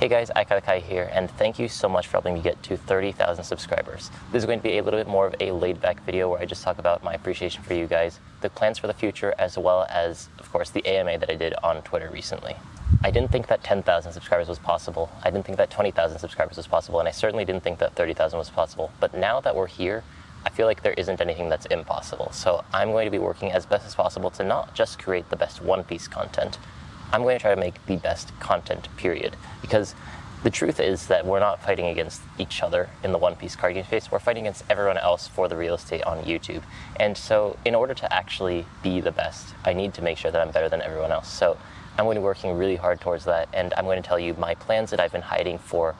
Hey guys, iKailaKai here, and thank you so much for helping me get to 30,000 subscribers. This is going to be a little bit more of a laid-back video where I just talk about my appreciation for you guys, the plans for the future, as well as, of course, the AMA that I did on Twitter recently. I didn't think that 10,000 subscribers was possible. I didn't think that 20,000 subscribers was possible, and I certainly didn't think that 30,000 was possible. But now that we're here, I feel like there isn't anything that's impossible. So I'm going to be working as best as possible to not just create the best One Piece content. I'm going to try to make the best content, period. Because the truth is that we're not fighting against each other in the One Piece card game space. We're fighting against everyone else for the real estate on YouTube. And so in order to actually be the best, I need to make sure that I'm better than everyone else. So I'm going to be working really hard towards that, and I'm going to tell you my plans that I've been hiding for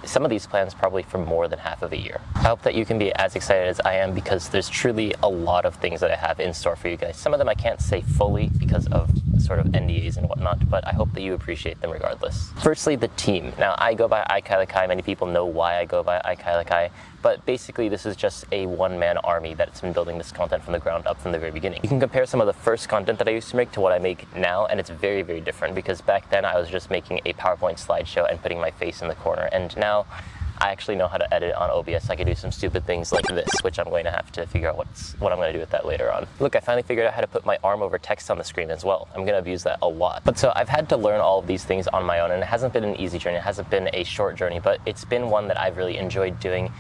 some of these plans probably for more than half of a year. I hope that you can be as excited as I am, because there's truly a lot of things that I have in store for you guys. Some of them I can't say fully because of sort of NDAs and whatnot, but I hope that you appreciate them regardless. Firstly, the team. Now, I go by iKailaKai. Many people know why I go by iKailaKai, but basically this is just a one-man army that's been building this content from the ground up from the very beginning. You can compare some of the first content that I used to make to what I make now, and it's very, very different, because back then I was just making a PowerPoint slideshow and putting my face in the corner, and now I actually know how to edit on OBS. I can do some stupid things like this, which I'm going to have to figure out what I'm going to do with that later on. Look, I finally figured out how to put my arm over text on the screen as well. I'm going to abuse that a lot. But so I've had to learn all of these things on my own, and it hasn't been an easy journey. It hasn't been a short journey, but it's been one that I've really enjoyed doing.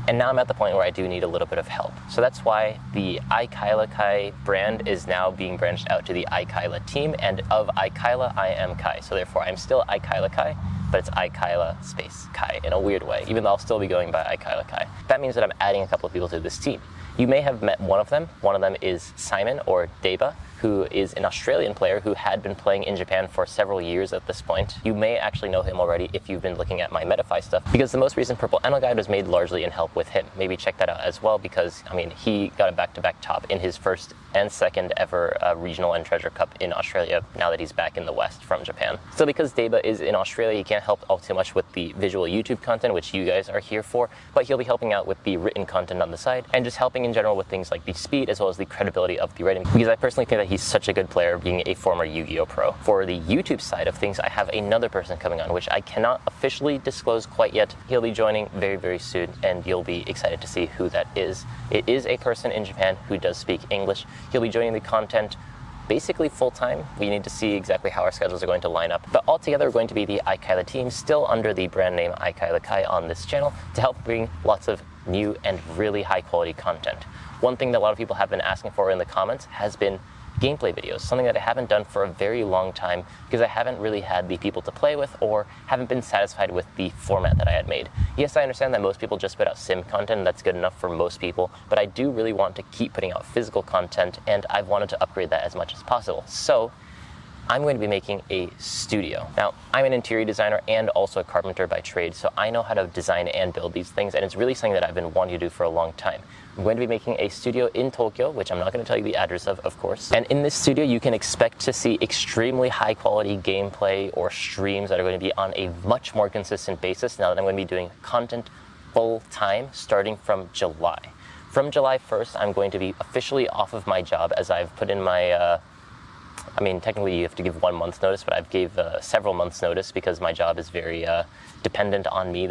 And now I'm at the point where I do need a little bit of help. So that's why the iKailaKai brand is now being branched out to the iKaila team, and of iKaila, I am Kai. So therefore, I'm still iKailaKai, but it's iKaila space Kai in a weird way, even though I'll still be going by iKailaKai. That means that I'm adding a couple of people to this team. You may have met one of them. One of them is Simon, or Deba, who is an Australian player who had been playing in Japan for several years at this point. You may actually know him already if you've been looking at my Metafy stuff, because the most recent Purple Anno guide was made largely in help with him. Maybe check that out as well, because, I mean, he got a back-to-back top in his first and second ever regional and treasure cup in Australia, now that he's back in the West from Japan. So because Deba is in Australia, he can't help all too much with the visual YouTube content, which you guys are here for, but he'll be helping out with the written content on the side, and just helping in general with things like the speed as well as the credibility of the writing, because I personally think that he's such a good player, being a former Yu-Gi-Oh pro. For the YouTube side of things, I have another person coming on, which I cannot officially disclose quite yet. He'll be joining very, very soon, and you'll be excited to see who that is. It is a person in Japan who does speak English. He'll be joining the content basically full-time. We need to see exactly how our schedules are going to line up. But altogether, we're going to be the iKaila team, still under the brand name iKailaKai on this channel, to help bring lots of new and really high-quality content. One thing that a lot of people have been asking for in the comments has been gameplay videos, something that I haven't done for a very long time, because I haven't really had the people to play with, or haven't been satisfied with the format that I had made. Yes, I understand that most people just put out sim content, and that's good enough for most people, but I do really want to keep putting out physical content, and I've wanted to upgrade that as much as possible. So I'm going to be making a studio. Now, I'm an interior designer and also a carpenter by trade, so I know how to design and build these things, and it's really something that I've been wanting to do for a long time. I'm going to be making a studio in Tokyo, which I'm not going to tell you the address of course. And in this studio, you can expect to see extremely high quality gameplay or streams that are going to be on a much more consistent basis now that I'm going to be doing content full time starting from July. From July 1st, I'm going to be officially off of my job, as I've put in my I mean, technically you have to give 1 month's notice, but I've gave several months' notice, because my job is very dependent on me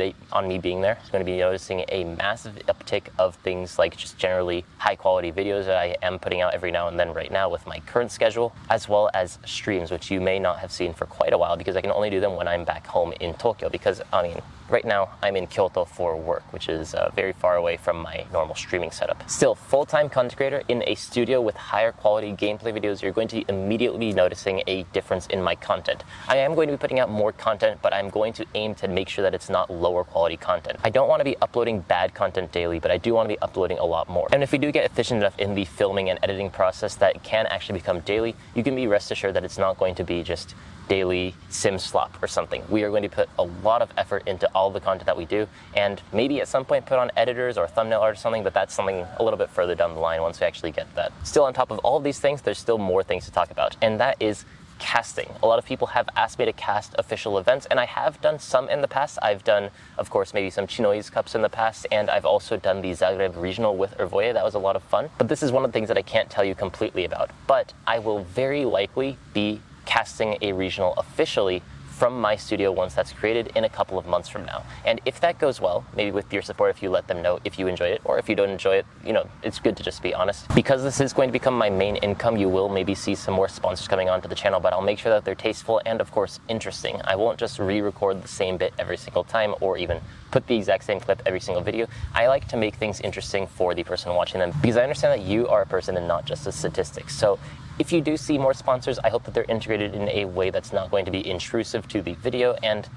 being there. I'm going to be noticing a massive uptick of things like just generally high-quality videos that I am putting out every now and then right now with my current schedule, as well as streams, which you may not have seen for quite a while, because I can only do them when I'm back home in Tokyo, because, I mean, right now I'm in Kyoto for work, which is very far away from my normal streaming setup. Still, full-time content creator in a studio with higher quality gameplay videos, you're going to immediately be noticing a difference in my content. I am going to be putting out more content, but I'm going to aim to make sure that it's not lower quality content. I don't want to be uploading bad content daily, but I do want to be uploading a lot more. And if we do get efficient enough in the filming and editing process that it can actually become daily, you can be rest assured that it's not going to be just daily sim slop or something. We are going to put a lot of effort into all the content that we do, and maybe at some point put on editors or thumbnail art or something, but that's something a little bit further down the line once we actually get that. Still, on top of all of these things, there's still more things to talk about, and that is casting. A lot of people have asked me to cast official events, and I have done some in the past. I've done, of course, maybe some Chinoise Cups in the past, and I've also done the Zagreb Regional with Ervoye. That was a lot of fun. But this is one of the things that I can't tell you completely about. But I will very likely be casting a regional officially from my studio once that's created in a couple of months from now. And if that goes well, maybe with your support, if you let them know if you enjoy it, or if you don't enjoy it, you know, it's good to just be honest. Because this is going to become my main income, you will maybe see some more sponsors coming onto the channel, but I'll make sure that they're tasteful and of course interesting. I won't just re-record the same bit every single time or even put the exact same clip every single video. I like to make things interesting for the person watching them because I understand that you are a person and not just a statistic. So if you do see more sponsors, I hope that they're integrated in a way that's not going to be intrusive to the video and,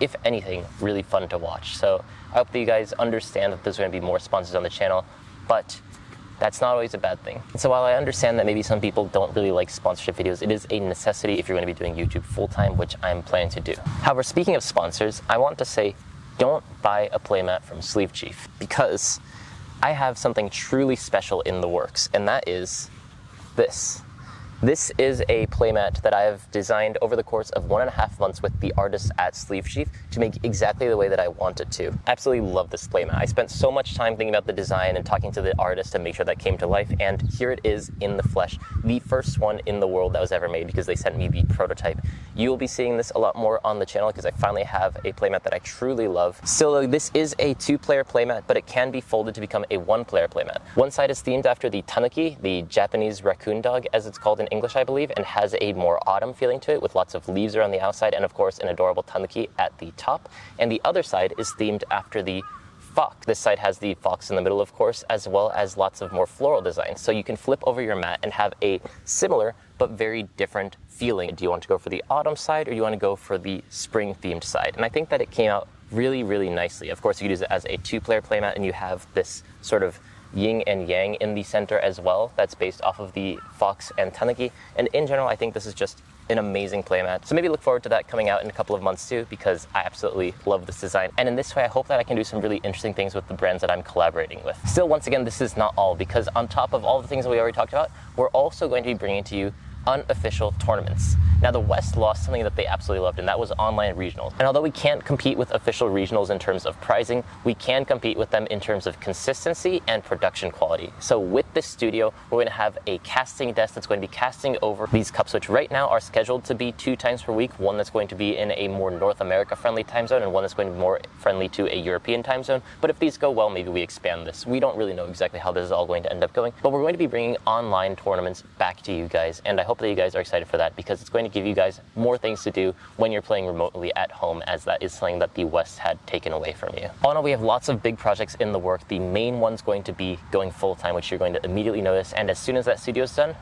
if anything, really fun to watch. So I hope that you guys understand that there's going to be more sponsors on the channel, but that's not always a bad thing. So while I understand that maybe some people don't really like sponsorship videos, it is a necessity if you're going to be doing YouTube full-time, which I'm planning to do. However, speaking of sponsors, I want to say don't buy a playmat from SleeveChief because I have something truly special in the works, and that is this. This is a playmat that I have designed over the course of 1.5 months with the artists at SleeveChief to make exactly the way that I want it to. Absolutely love this playmat. I spent so much time thinking about the design and talking to the artist to make sure that came to life, and here it is in the flesh. The first one in the world that was ever made because they sent me the prototype. You will be seeing this a lot more on the channel because I finally have a playmat that I truly love. Still though, this is a 2-player playmat, but it can be folded to become a 1-player playmat. One side is themed after the tanuki, the Japanese raccoon dog as it's called in English, I believe, and has a more autumn feeling to it with lots of leaves around the outside and of course an adorable tanuki at the top. And the other side is themed after the fox. This side has the fox in the middle, of course, as well as lots of more floral designs. So you can flip over your mat and have a similar but very different feeling. Do you want to go for the autumn side or do you want to go for the spring themed side? And I think that it came out really, really nicely. Of course, you could use it as a 2-player playmat and you have this sort of yin and yang in the center as well. That's based off of the fox and tanuki. And in general, I think this is just an amazing playmat. So maybe look forward to that coming out in a couple of months too, because I absolutely love this design. And in this way, I hope that I can do some really interesting things with the brands that I'm collaborating with. Still, once again, this is not all, because on top of all the things that we already talked about, we're also going to be bringing to you unofficial tournaments. Now, the West lost something that they absolutely loved, and that was online regionals. And although we can't compete with official regionals in terms of pricing, we can compete with them in terms of consistency and production quality. So with this studio, we're going to have a casting desk that's going to be casting over these cups, which right now are scheduled to be 2 times per week. One that's going to be in a more North America friendly time zone, and one that's going to be more friendly to a European time zone. But if these go well, maybe we expand this. We don't really know exactly how this is all going to end up going, but we're going to be bringing online tournaments back to you guys, and I hope that you guys are excited for that, because it's going to give you guys more things to do when you're playing remotely at home, as that is something that the West had taken away from you. All in all, we have lots of big projects in the work. The main one's going to be going full-time, which you're going to immediately notice, and as soon as that studio is done,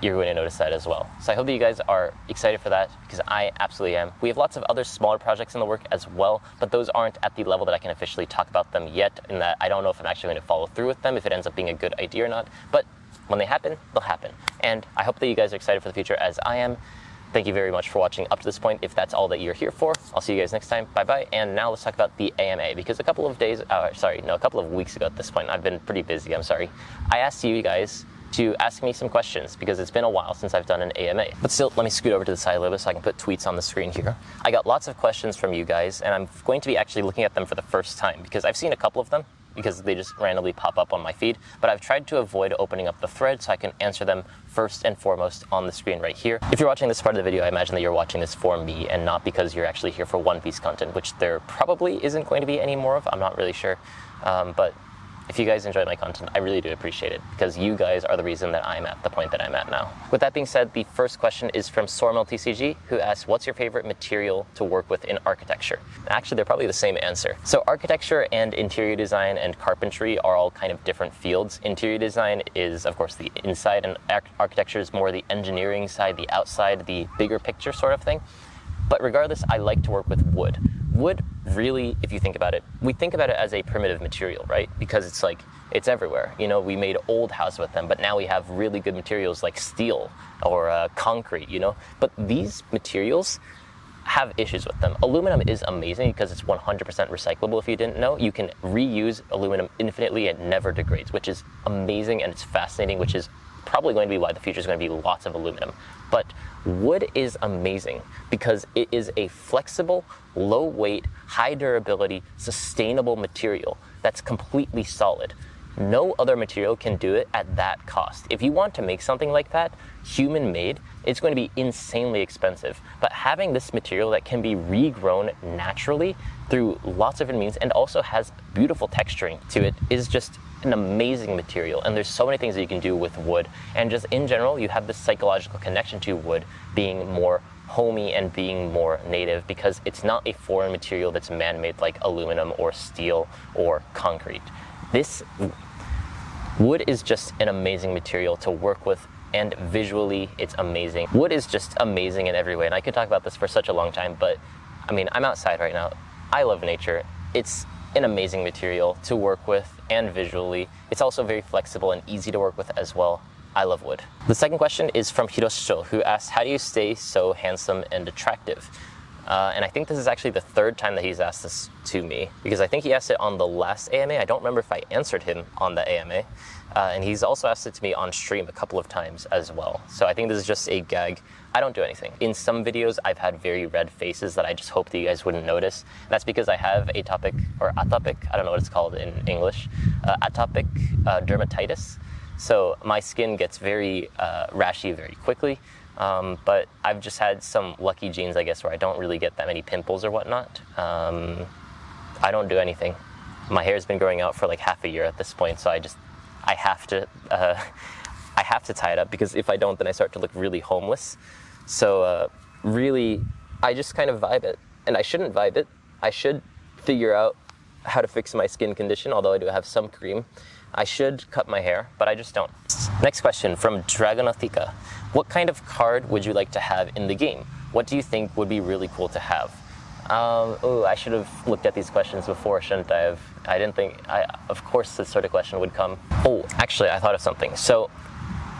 you're going to notice that as well. So I hope that you guys are excited for that, because I absolutely am. We have lots of other smaller projects in the work as well, but those aren't at the level that I can officially talk about them yet, in that I don't know if I'm actually going to follow through with them, if it ends up being a good idea or not, but when they happen, they'll happen. And I hope that you guys are excited for the future as I am. Thank you very much for watching up to this point. If that's all that you're here for, I'll see you guys next time. Bye-bye. And now let's talk about the AMA, because a couple of weeks ago at this point, I've been pretty busy, I'm sorry. I asked you guys to ask me some questions, because it's been a while since I've done an AMA. But still, let me scoot over to the side a little bit so I can put tweets on the screen here. I got lots of questions from you guys, and I'm going to be actually looking at them for the first time, because I've seen a couple of them, because they just randomly pop up on my feed, but I've tried to avoid opening up the thread so I can answer them first and foremost on the screen right here. If you're watching this part of the video, I imagine that you're watching this for me and not because you're actually here for One Piece content, which there probably isn't going to be any more of, I'm not really sure, but if you guys enjoy my content, I really do appreciate it, because you guys are the reason that I'm at the point that I'm at now. With that being said, the first question is from OPTCG, who asks, what's your favorite material to work with in architecture? Actually, they're probably the same answer. So architecture and interior design and carpentry are all kind of different fields. Interior design is, of course, the inside, and architecture is more the engineering side, the outside, the bigger picture sort of thing. But regardless, I like to work with wood. Wood, really, if you think about it, we think about it as a primitive material, right? Because it's like, it's everywhere. You know, we made old houses with them, but now we have really good materials like steel or concrete, you know? But these materials have issues with them. Aluminum is amazing because it's 100% recyclable. If you didn't know, you can reuse aluminum infinitely and it never degrades, which is amazing, and it's fascinating, which is probably going to be why the future is going to be lots of aluminum. But wood is amazing because it is a flexible, low weight, high durability, sustainable material that's completely solid. No other material can do it at that cost. If you want to make something like that, human-made, it's going to be insanely expensive. But having this material that can be regrown naturally through lots of different means and also has beautiful texturing to it is just an amazing material. And there's so many things that you can do with wood. And just in general, you have this psychological connection to wood being more homey and being more native because it's not a foreign material that's man-made like aluminum or steel or concrete. This wood is just an amazing material to work with, and visually it's amazing. Wood is just amazing in every way, and I could talk about this for such a long time, but I mean, I'm outside right now. I love nature. It's an amazing material to work with, and visually it's also very flexible and easy to work with as well. I love wood. The second question is from Hirosho, who asks, how do you stay so handsome and attractive? And I think this is actually the third time that he's asked this to me, because I think he asked it on the last AMA. I don't remember if I answered him on the AMA. And he's also asked it to me on stream a couple of times as well. So I think this is just a gag. I don't do anything. In some videos, I've had very red faces that I just hope that you guys wouldn't notice. That's because I have atopic, I don't know what it's called in English, atopic dermatitis. So my skin gets very rashy very quickly. But I've just had some lucky genes, I guess, where I don't really get that many pimples or whatnot. I don't do anything. My hair's been growing out for like half a year at this point, so I have to tie it up, because if I don't, then I start to look really homeless. So really, I just kind of vibe it, and I shouldn't vibe it. I should figure out how to fix my skin condition, although I do have some cream. I should cut my hair, but I just don't. Next question from Dragonothika. What kind of card would you like to have in the game? What do you think would be really cool to have? I should have looked at these questions before, shouldn't I have? I didn't think, of course this sort of question would come. Oh, actually, I thought of something. So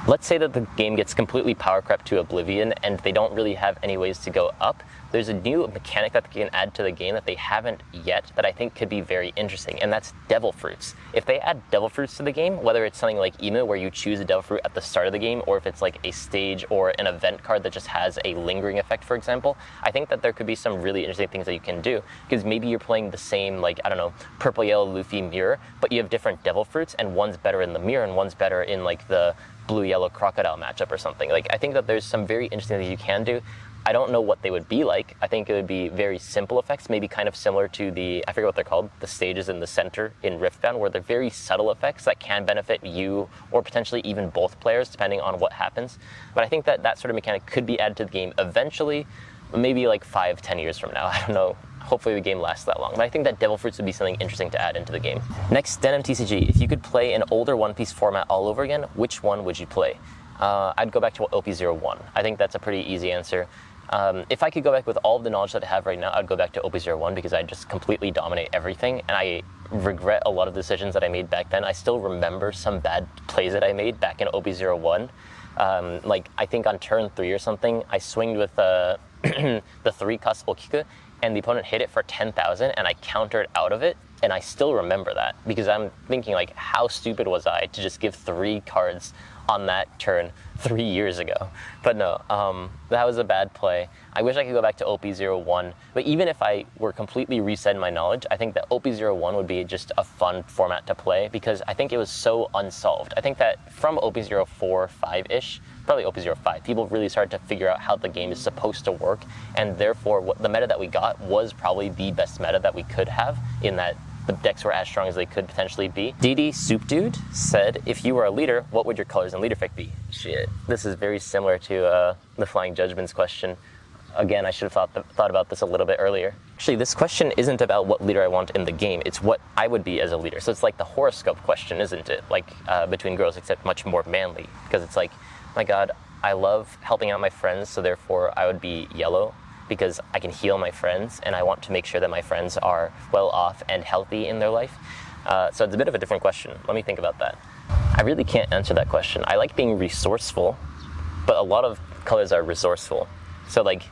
let's say that the game gets completely power crept to oblivion and they don't really have any ways to go up. There's a new mechanic that they can add to the game that they haven't yet that I think could be very interesting, and that's devil fruits. If they add devil fruits to the game, whether it's something like Emu where you choose a devil fruit at the start of the game, or if it's like a stage or an event card that just has a lingering effect, for example, I think that there could be some really interesting things that you can do, because maybe you're playing the same, like, I don't know, purple, yellow, Luffy mirror, but you have different devil fruits, and one's better in the mirror and one's better in like the blue-yellow crocodile matchup or something. Like, I think that there's some very interesting things you can do. I don't know what they would be like. I think it would be very simple effects, maybe kind of similar to the, I forget what they're called, the stages in the center in Riftbound, where they're very subtle effects that can benefit you or potentially even both players, depending on what happens. But I think that that sort of mechanic could be added to the game eventually, maybe like 5-10 years from now. I don't know. Hopefully the game lasts that long. But I think that devil fruits would be something interesting to add into the game. Next, DenimTCG. If you could play an older One Piece format all over again, which one would you play? I'd go back to OP01. I think that's a pretty easy answer. If I could go back with all of the knowledge that I have right now, I'd go back to OP01 because I just completely dominate everything, and I regret a lot of decisions that I made back then. I still remember some bad plays that I made back in OP01. Like, I think on turn 3 or something, I swinged with the 3-cost Okiku, and the opponent hit it for 10,000, and I countered out of it, and I still remember that, because I'm thinking, like, how stupid was I to just give 3 cards on that turn 3 years ago? But no, that was a bad play. I wish I could go back to OP01, but even if I were completely resetting my knowledge, I think that OP01 would be just a fun format to play, because I think it was so unsolved. I think that from OP04, 5-ish, probably OP05, people really started to figure out how the game is supposed to work, and therefore what the meta that we got was probably the best meta that we could have, in that the decks were as strong as they could potentially be. DD Soup Dude said, if you were a leader, what would your colors and leader effect be? Shit, this is very similar to the Flying Judgments question. Again, I should have thought about this a little bit earlier. Actually, this question isn't about what leader I want in the game, it's what I would be as a leader. So it's like the horoscope question, isn't it? Like, between girls, except much more manly. Because it's like, my god, I love helping out my friends, so therefore I would be yellow, because I can heal my friends, and I want to make sure that my friends are well off and healthy in their life. So it's a bit of a different question. Let me think about that. I really can't answer that question. I like being resourceful, but a lot of colors are resourceful. So like,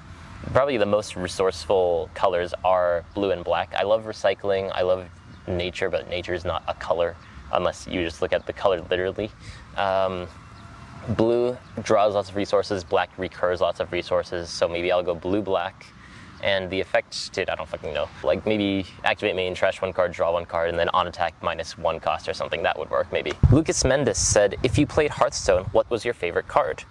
probably the most resourceful colors are blue and black. I love recycling, I love nature, but nature is not a color, unless you just look at the color literally. Blue draws lots of resources, black recurs lots of resources, so maybe I'll go blue-black. and the effect did, I don't fucking know. Like maybe activate main, trash one card, draw one card, and then on attack -1 cost or something. That would work maybe. Lucas Mendes said, if you played Hearthstone, what was your favorite card?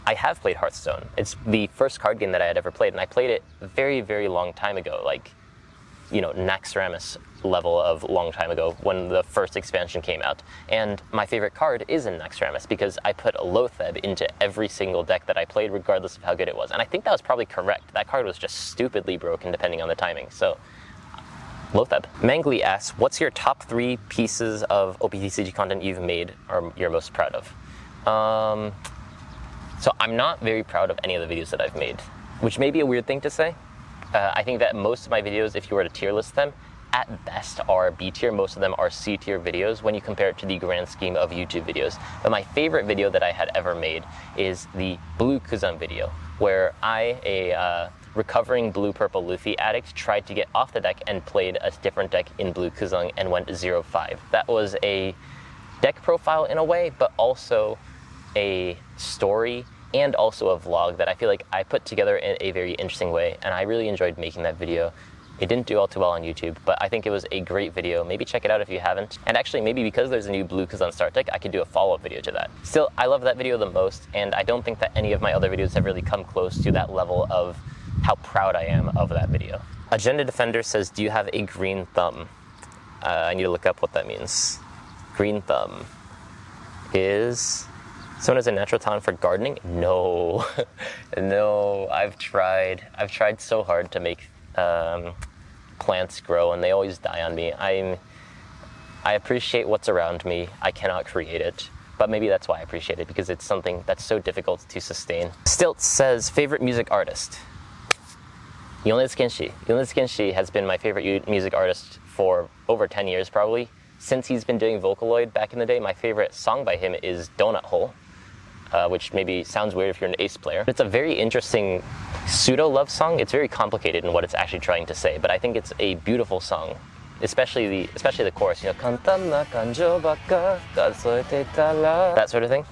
I have played Hearthstone. It's the first card game that I had ever played, and I played it a very, very long time ago, like, you know, Naxxramas level of long time ago when the first expansion came out. And my favorite card is in Naxxramas because I put Lotheb into every single deck that I played regardless of how good it was. And I think that was probably correct. That card was just stupidly broken depending on the timing. So, Lotheb. Mangly asks, what's your top 3 pieces of OPTCG content you've made or you're most proud of? So I'm not very proud of any of the videos that I've made, which may be a weird thing to say. I think that most of my videos, if you were to tier list them, at best are B tier. Most of them are C tier videos when you compare it to the grand scheme of YouTube videos. But my favorite video that I had ever made is the Blue Kuzan video, where I, a recovering blue-purple Luffy addict, tried to get off the deck and played a different deck in Blue Kuzan and went 0-5. That was a deck profile in a way, but also a story and also a vlog that I feel like I put together in a very interesting way, and I really enjoyed making that video. It didn't do all too well on YouTube, but I think it was a great video. Maybe check it out if you haven't. And actually, maybe because there's a new Blue Kuzan start deck, I could do a follow-up video to that. Still, I love that video the most, and I don't think that any of my other videos have really come close to that level of how proud I am of that video. Agenda Defender says, do you have a green thumb? I need to look up what that means. Green thumb is... someone has a natural talent for gardening? No, no, I've tried so hard to make plants grow and they always die on me. I appreciate what's around me. I cannot create it, but maybe that's why I appreciate it, because it's something that's so difficult to sustain. Stilt says, favorite music artist? Yonezu Kenshi. Yonezu Kenshi has been my favorite music artist for over 10 years probably. Since he's been doing Vocaloid back in the day, my favorite song by him is Donut Hole. Which maybe sounds weird if you're an Ace player. It's a very interesting pseudo-love song. It's very complicated in what it's actually trying to say, but I think it's a beautiful song, especially the chorus, you know, that sort of thing.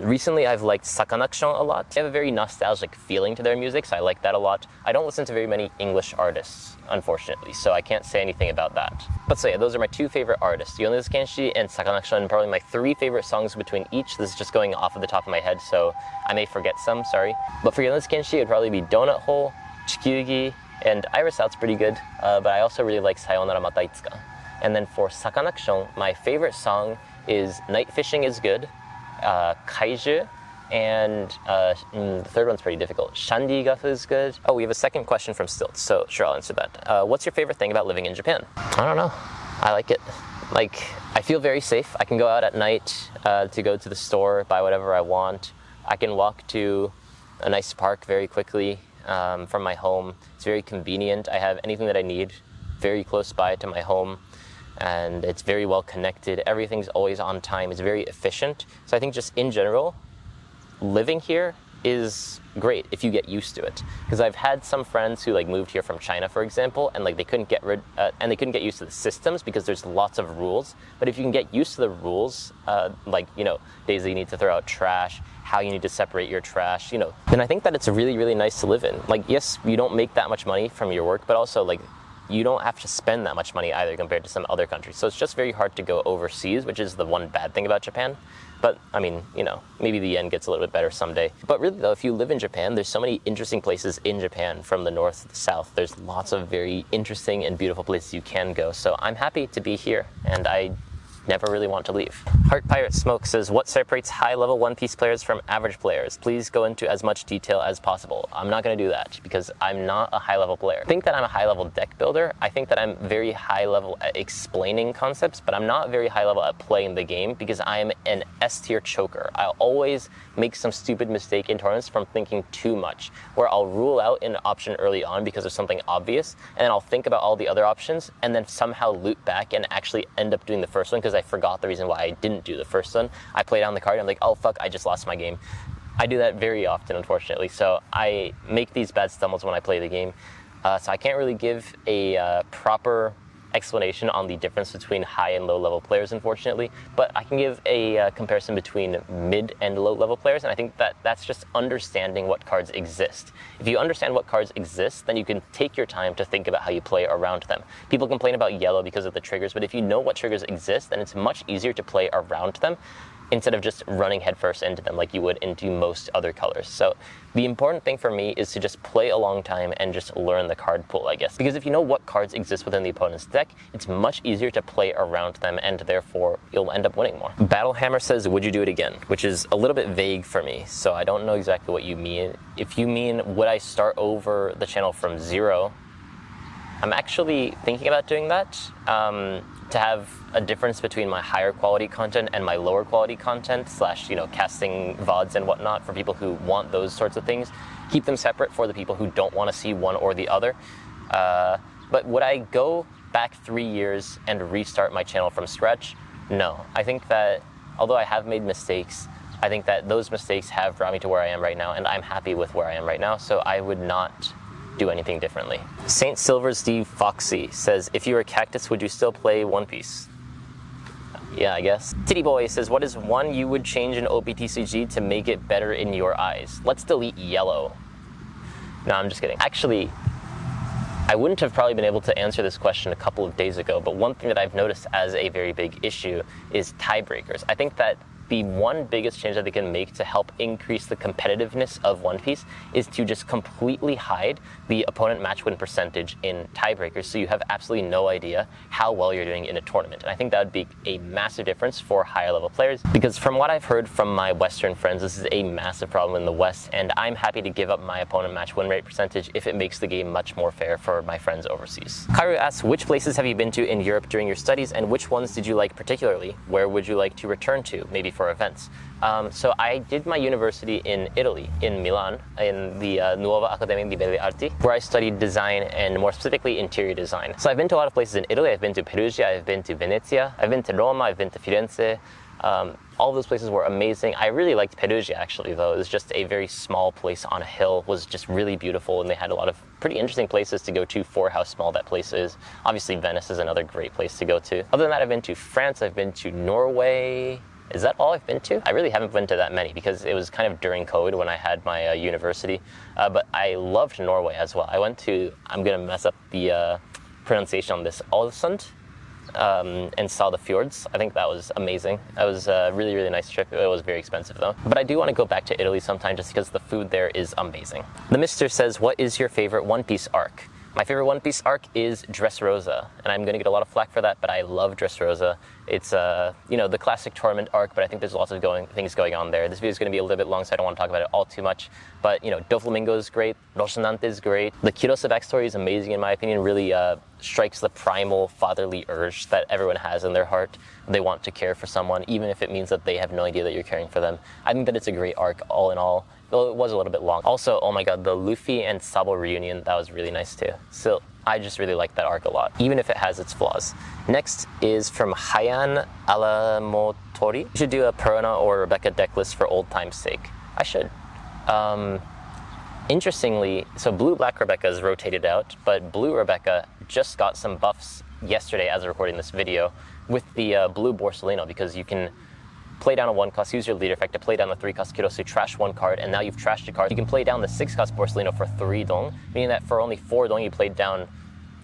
Recently I've liked Sakanakshon a lot. They have a very nostalgic feeling to their music, so I like that a lot. I don't listen to very many English artists, unfortunately, so I can't say anything about that. But so yeah, those are my 2 favorite artists, Yonezu Kenshi and Sakanakshon, probably my 3 favorite songs between each. This is just going off of the top of my head, so I may forget some, sorry. But for Yonezu Kenshi, it would probably be Donut Hole, Chikyugi, and Iris Out's pretty good, but I also really like Sayonara Mata Itsuka. And then for Sakanakshon, my favorite song is Night Fishing is good, Kaiju, and the third one's pretty difficult. Shandigafu is good. Oh, we have a second question from Stilt, so sure, I'll answer that. What's your favorite thing about living in Japan? I don't know. I like it. Like, I feel very safe. I can go out at night to go to the store, buy whatever I want. I can walk to a nice park very quickly from my home. It's very convenient. I have anything that I need very close by to my home, and it's very well connected. Everything's always on time. It's very efficient. So I think just in general, living here is great if you get used to it. Because I've had some friends who like moved here from China, for example, and like they couldn't get used to the systems because there's lots of rules. But if you can get used to the rules, like, you know, days that you need to throw out trash, how you need to separate your trash, you know, then I think that it's really, really nice to live in. Like, yes, you don't make that much money from your work, but also like you don't have to spend that much money either compared to some other countries. So it's just very hard to go overseas, which is the one bad thing about Japan. But, I mean, you know, maybe the yen gets a little bit better someday. But really, though, if you live in Japan, there's so many interesting places in Japan from the north to the south. There's lots of very interesting and beautiful places you can go. So I'm happy to be here, and I never really want to leave. Heart Pirate Smoke says, what separates high-level One Piece players from average players? Please go into as much detail as possible. I'm not going to do that because I'm not a high-level player. I think that I'm a high-level deck builder. I think that I'm very high-level at explaining concepts, but I'm not very high-level at playing the game because I'm an S-tier choker. I'll always make some stupid mistake in tournaments from thinking too much, where I'll rule out an option early on because there's something obvious, and then I'll think about all the other options, and then somehow loop back and actually end up doing the first one because I forgot the reason why I didn't do the first one. I play down the card and I'm like, oh fuck, I just lost my game. I do that very often, unfortunately, so I make these bad stumbles when I play the game. So I can't really give a proper explanation on the difference between high and low level players, unfortunately, but I can give a comparison between mid and low level players, and I think that that's just understanding what cards exist. If you understand what cards exist, then you can take your time to think about how you play around them. People complain about yellow because of the triggers, but if you know what triggers exist, then it's much easier to play around them instead of just running headfirst into them like you would into most other colors. So the important thing for me is to just play a long time and just learn the card pool, I guess. Because if you know what cards exist within the opponent's deck, it's much easier to play around them, and therefore you'll end up winning more. Battlehammer says, would you do it again? Which is a little bit vague for me, so I don't know exactly what you mean. If you mean, would I start over the channel from zero, I'm actually thinking about doing that. To have a difference between my higher quality content and my lower quality content slash, casting VODs and whatnot for people who want those sorts of things. Keep them separate for the people who don't want to see one or the other. But would I go back 3 years and restart my channel from scratch? No. I think that although I have made mistakes, I think that those mistakes have brought me to where I am right now, and I'm happy with where I am right now, so I would not do anything differently. Saint Silver's D Foxy says, if you were a cactus, would you still play One Piece? Yeah, I guess. Titty Boy says, what is one you would change in OPTCG to make it better in your eyes? Let's delete yellow. No, I'm just kidding. Actually, I wouldn't have probably been able to answer this question a couple of days ago, but one thing that I've noticed as a very big issue is tiebreakers. I think that the one biggest change that they can make to help increase the competitiveness of One Piece is to just completely hide the opponent match win percentage in tiebreakers, so you have absolutely no idea how well you're doing in a tournament. And I think that would be a massive difference for higher level players, because from what I've heard from my Western friends, this is a massive problem in the West, and I'm happy to give up my opponent match win rate percentage if it makes the game much more fair for my friends overseas. Kairu asks, which places have you been to in Europe during your studies, and which ones did you like particularly? Where would you like to return to, maybe for events? So I did my university in Italy, in Milan, in the Nuova Accademia di Belle Arti, where I studied design and more specifically interior design. So I've been to a lot of places in Italy. I've been to Perugia, I've been to Venezia, I've been to Roma, I've been to Firenze. All of those places were amazing. I really liked Perugia actually, though. It was just a very small place on a hill, was just really beautiful, and they had a lot of pretty interesting places to go to for how small that place is. Obviously Venice is another great place to go to. Other than that, I've been to France, I've been to Norway. Is that all I've been to? I really haven't been to that many because it was kind of during COVID when I had my university, but I loved Norway as well. I went to, I'm gonna mess up the pronunciation on this, Ålesund, and saw the fjords. I think that was amazing. That was a really, really nice trip. It was very expensive though. But I do want to go back to Italy sometime just because the food there is amazing. The Mister says, what is your favorite One Piece arc? My favorite One Piece arc is Dressrosa, and I'm going to get a lot of flack for that, but I love Dressrosa. It's, the classic tournament arc, but I think there's lots of things going on there. This video is going to be a little bit long, so I don't want to talk about it all too much. But, Doflamingo is great, Rocinante is great. The Kirosa backstory is amazing, in my opinion. Really strikes the primal fatherly urge that everyone has in their heart. They want to care for someone, even if it means that they have no idea that you're caring for them. I think that it's a great arc, all in all. Though it was a little bit long. Also, oh my god, the Luffy and Sabo reunion, that was really nice too. So I just really like that arc a lot, even if it has its flaws. Next is from Hayan Alamotori. You should do a Perona or Rebecca deck list for old time's sake. I should. Interestingly, so Blue-Black Rebecca is rotated out, but Blue Rebecca just got some buffs yesterday as of recording this video with the Blue Borsalino, because you can play down a 1-cost, use your leader effect to play down the 3-cost Kirosu, trash 1 card, and now you've trashed a card. You can play down the 6-cost Borsalino for 3 dong, meaning that for only 4 dong you played down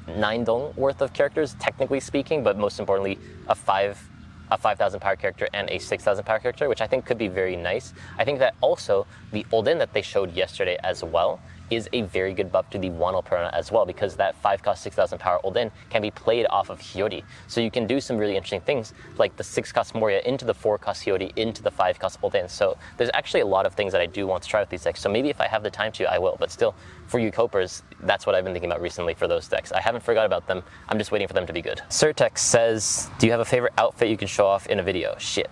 9 dong worth of characters, technically speaking, but most importantly, a 5,000 power character and a 6,000 power character, which I think could be very nice. I think that also the Olden that they showed yesterday as well is a very good buff to the 1 Perona as well, because that 5-cost 6,000 power Olden can be played off of Hiyori. So you can do some really interesting things, like the 6-cost Moria into the 4-cost Hiyori into the 5-cost Olden. So there's actually a lot of things that I do want to try with these decks. So maybe if I have the time to, I will. But still, for you copers, that's what I've been thinking about recently for those decks. I haven't forgot about them. I'm just waiting for them to be good. Surtex says, do you have a favorite outfit you can show off in a video? Shit.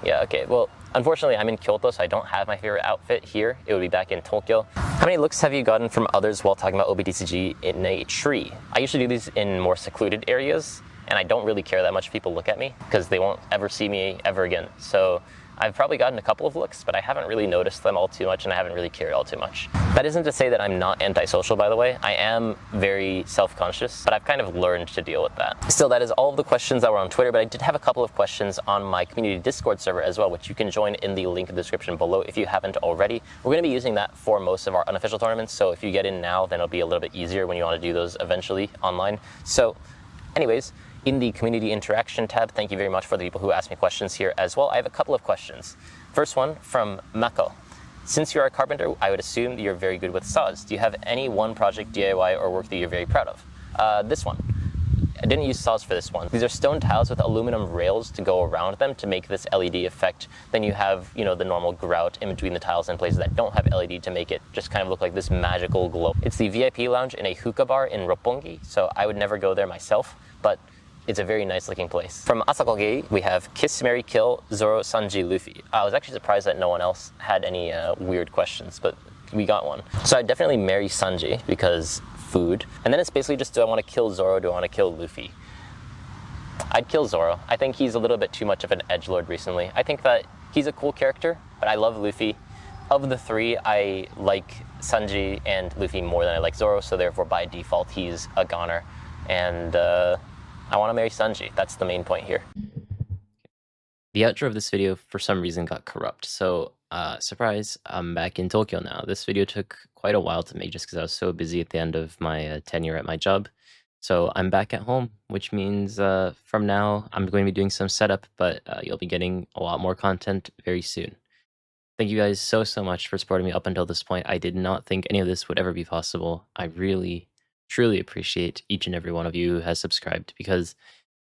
Yeah, okay. Well, unfortunately, I'm in Kyoto, so I don't have my favorite outfit here. It would be back in Tokyo. How many looks have you gotten from others while talking about OPTCG in a tree? I usually do these in more secluded areas, and I don't really care that much if people look at me, because they won't ever see me ever again. So I've probably gotten a couple of looks, but I haven't really noticed them all too much, and I haven't really cared all too much. That isn't to say that I'm not antisocial, by the way. I am very self-conscious, but I've kind of learned to deal with that. Still, that is all of the questions that were on Twitter, but I did have a couple of questions on my community Discord server as well, which you can join in the link in the description below if you haven't already. We're going to be using that for most of our unofficial tournaments, so if you get in now, then it'll be a little bit easier when you want to do those eventually online. So, anyways, in the community interaction tab, thank you very much for the people who asked me questions here as well. I have a couple of questions. First one from Mako. Since you're a carpenter, I would assume that you're very good with saws. Do you have any one project, DIY, or work that you're very proud of? This one. I didn't use saws for this one. These are stone tiles with aluminum rails to go around them to make this LED effect. Then you have, the normal grout in between the tiles and places that don't have LED to make it just kind of look like this magical glow. It's the VIP lounge in a hookah bar in Roppongi, so I would never go there myself, but it's a very nice looking place. From Asakogei, we have Kiss, Marry, Kill, Zoro, Sanji, Luffy. I was actually surprised that no one else had any weird questions, but we got one. So I'd definitely marry Sanji because food. And then it's basically just, do I want to kill Zoro, do I want to kill Luffy? I'd kill Zoro. I think he's a little bit too much of an edgelord recently. I think that he's a cool character, but I love Luffy. Of the three, I like Sanji and Luffy more than I like Zoro, so therefore by default he's a goner. And I want to marry Sanji. That's the main point here. The outro of this video for some reason got corrupt, so surprise, I'm back in Tokyo now. This video took quite a while to make just because I was so busy at the end of my tenure at my job. So I'm back at home, which means from now I'm going to be doing some setup, but you'll be getting a lot more content very soon. Thank you guys so much for supporting me up until this point. I did not think any of this would ever be possible. I really, truly appreciate each and every one of you who has subscribed, because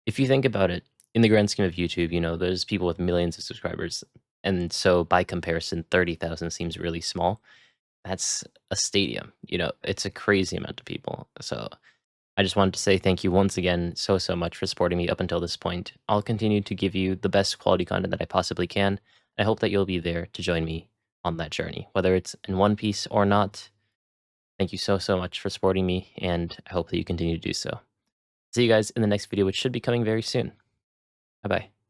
if you think about it, in the grand scheme of YouTube, there's people with millions of subscribers. And so by comparison, 30,000 seems really small. That's a stadium, it's a crazy amount of people. So I just wanted to say thank you once again so much for supporting me up until this point. I'll continue to give you the best quality content that I possibly can. I hope that you'll be there to join me on that journey, whether it's in One Piece or not. Thank you so much for supporting me, and I hope that you continue to do so. See you guys in the next video, which should be coming very soon. Bye-bye.